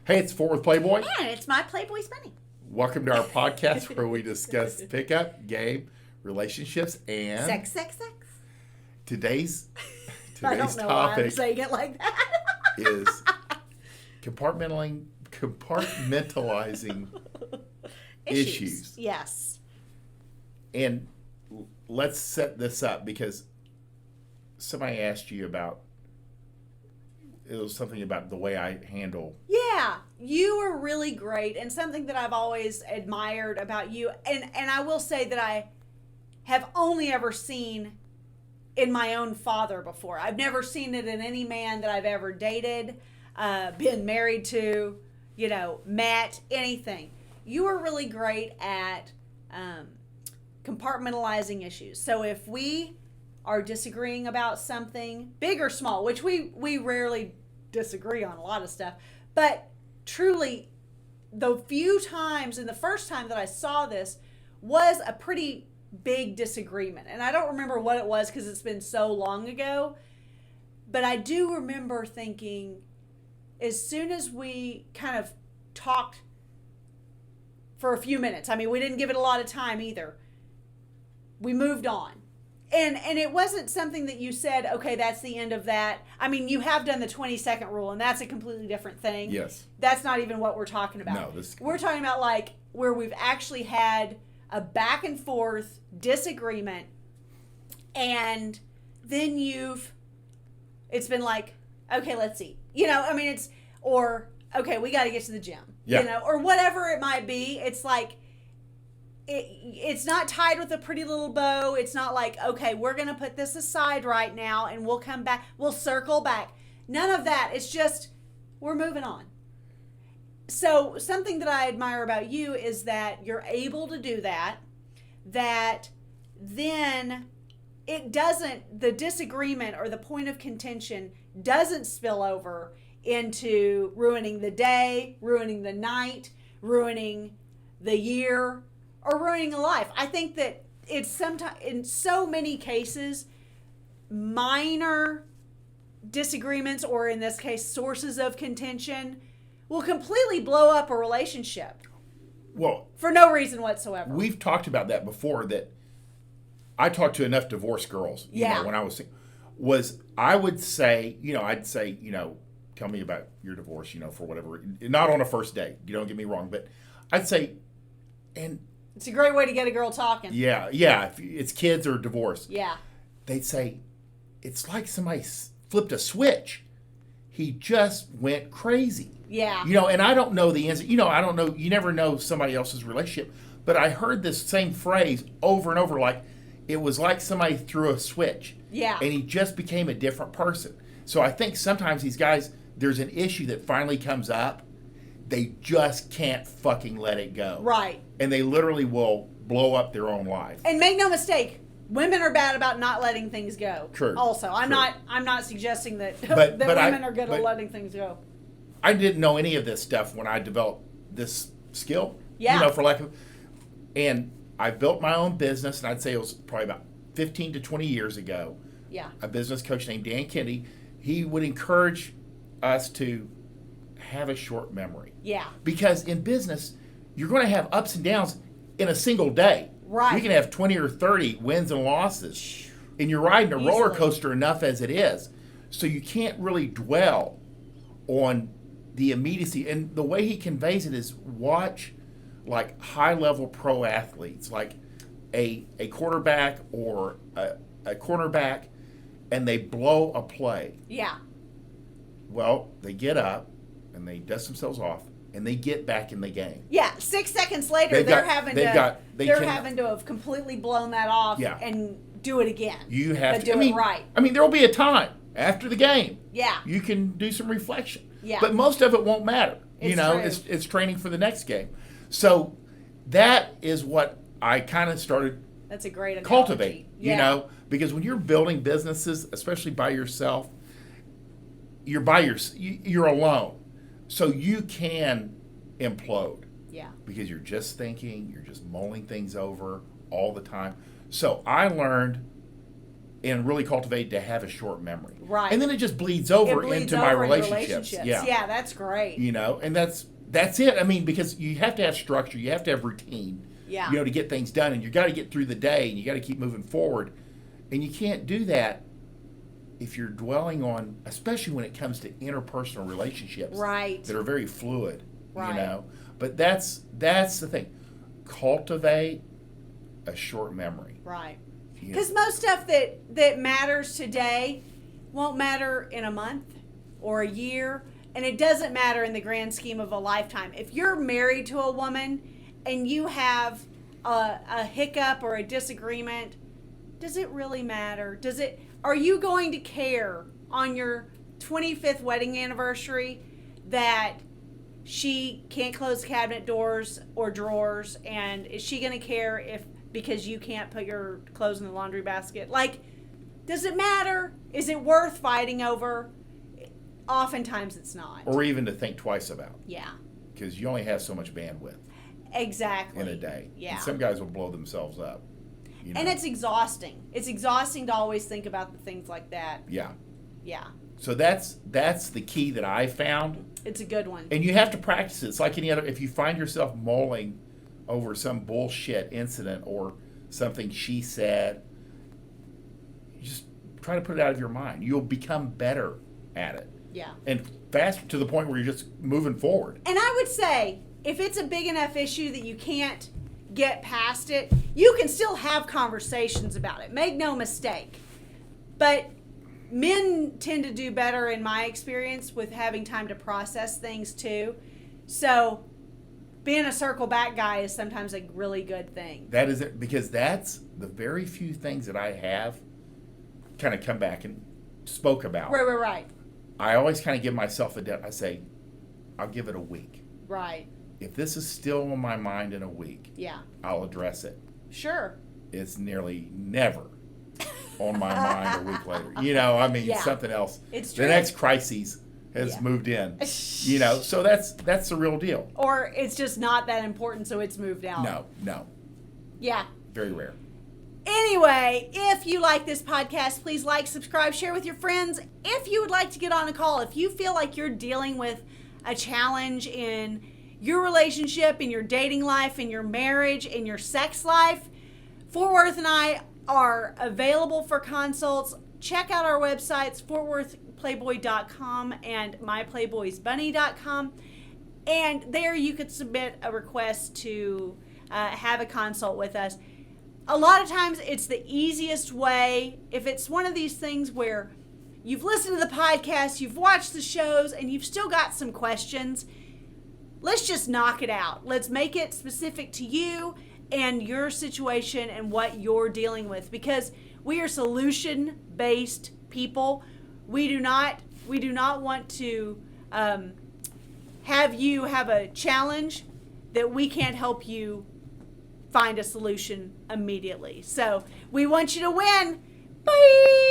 Hey, it's Worth Playboy. And it's my Playboys Bunny. Welcome to our podcast where we discuss pickup, game, relationships, and Sex. today's I don't know why I'm topic saying it like that. is compartmentalizing issues. Yes. And let's set this up because somebody asked you about, it was something about the way I handle. Yeah, you are really great, and something that I've always admired about you, and I will say that I have only ever seen in my own father before. I've never seen it in any man that I've ever dated, been married to, met, anything. You are really great at compartmentalizing issues. So if we are disagreeing about something, big or small, which we rarely disagree on a lot of stuff, but truly the few times and the first time that I saw this was a pretty big disagreement. And I don't remember what it was because it's been so long ago, but I do remember thinking as soon as we kind of talked for a few minutes, I mean, we didn't give it a lot of time either, we moved on. And it wasn't something that you said, okay, that's the end of that. I mean, you have done the 20-second rule, and that's a completely different thing. Yes. That's not even what we're talking about. No, we're talking about like where we've actually had a back and forth disagreement, and then it's been like, okay, let's eat. Or okay, we got to get to the gym. Yeah. Or whatever it might be. It's like, it's not tied with a pretty little bow. It's not like, okay, we're going to put this aside right now and we'll come back. We'll circle back. None of that. It's just, we're moving on. So something that I admire about you is that you're able to do that then the disagreement or the point of contention doesn't spill over into ruining the day, ruining the night, ruining the year, or ruining a life. I think that it's sometimes, in so many cases, minor disagreements, or in this case, sources of contention, will completely blow up a relationship. Well, for no reason whatsoever. We've talked about that before, that I talked to enough divorced girls, when I was I would say, I'd say, tell me about your divorce, for whatever, not on a first date, don't get me wrong, but I'd say, and it's a great way to get a girl talking. Yeah. If it's kids or divorce. Yeah. They'd say, it's like somebody flipped a switch. He just went crazy. Yeah. And I don't know the answer. I don't know. You never know somebody else's relationship. But I heard this same phrase over and over, like it was like somebody threw a switch. Yeah. And he just became a different person. So I think sometimes these guys, there's an issue that finally comes up. They just can't fucking let it go. Right. And they literally will blow up their own life. And make no mistake, women are bad about not letting things go. True. Also, I'm not suggesting that women are good at letting things go. I didn't know any of this stuff when I developed this skill. Yeah. And I built my own business, and I'd say it was probably about 15 to 20 years ago. Yeah. A business coach named Dan Kennedy, he would encourage us to have a short memory. Yeah. Because in business, you're going to have ups and downs in a single day. Right. You can have 20 or 30 wins and losses. And you're riding a roller coaster enough as it is. So you can't really dwell on the immediacy. And the way he conveys it is watch like high-level pro athletes, like a quarterback or a cornerback, and they blow a play. Yeah. Well, they get up and they dust themselves off and they get back in the game. Yeah, 6 seconds later they're having to have completely blown that off and do it again. You have to do it right. I mean, there will be a time after the game. Yeah. You can do some reflection. Yeah. But most of it won't matter. True. It's training for the next game. So that is what I kind of started That's a great analogy. cultivate, because when you're building businesses, especially by yourself, you're alone. So you can implode. Yeah. Because you're just thinking, you're just mulling things over all the time. So I learned and really cultivate to have a short memory. Right. And then it just bleeds over into my relationships. Yeah. Yeah, that's great. You know, and that's it. I mean, because you have to have structure, you have to have routine. Yeah. You know, to get things done, and you got to get through the day, and you got to keep moving forward, and you can't do that if you're dwelling on, especially when it comes to interpersonal relationships, Right. that are very fluid. Right. You know, but that's the thing. Cultivate a short memory. Right. You know? Because most stuff that matters today won't matter in a month or a year, and it doesn't matter in the grand scheme of a lifetime. If you're married to a woman and you have a hiccup or a disagreement, does it really matter? Are you going to care on your 25th wedding anniversary that she can't close cabinet doors or drawers, and is she going to care because you can't put your clothes in the laundry basket? Like, does it matter? Is it worth fighting over? Oftentimes it's not. Or even to think twice about. Yeah. Because you only have so much bandwidth Exactly. in a day. Yeah. And some guys will blow themselves up. You know? And it's exhausting. It's exhausting to always think about the things like that. Yeah. Yeah. So that's the key that I found. It's a good one. And you have to practice it. It's like any other. If you find yourself mulling over some bullshit incident or something she said, you just try to put it out of your mind. You'll become better at it. Yeah. And faster, to the point where you're just moving forward. And I would say, if it's a big enough issue that you can't get past it, you can still have conversations about it. Make no mistake. But men tend to do better, in my experience, with having time to process things too. So being a circle back guy is sometimes a really good thing. That is it, because that's the very few things that I have kind of come back and spoke about. Right. I always kind of give myself I say, I'll give it a week. Right. If this is still on my mind in a week, Yeah. I'll address it. Sure. It's nearly never on my mind a week later. You know, I mean, Yeah. something else. It's true. The next crisis has Yeah. moved in. You know, so that's the real deal. Or it's just not that important, so it's moved out. No. Yeah. Very rare. Anyway, if you like this podcast, please like, subscribe, share with your friends. If you would like to get on a call, if you feel like you're dealing with a challenge in your relationship, in your dating life, in your marriage, in your sex life, Fort Worth and I are available for consults. Check out our websites, fortworthplayboy.com and myplayboysbunny.com. And there you could submit a request to have a consult with us. A lot of times it's the easiest way. If it's one of these things where you've listened to the podcast, you've watched the shows, and you've still got some questions, let's just knock it out. Let's make it specific to you and your situation and what you're dealing with, because we are solution-based people. We do not want to have you have a challenge that we can't help you find a solution immediately. So we want you to win. Bye.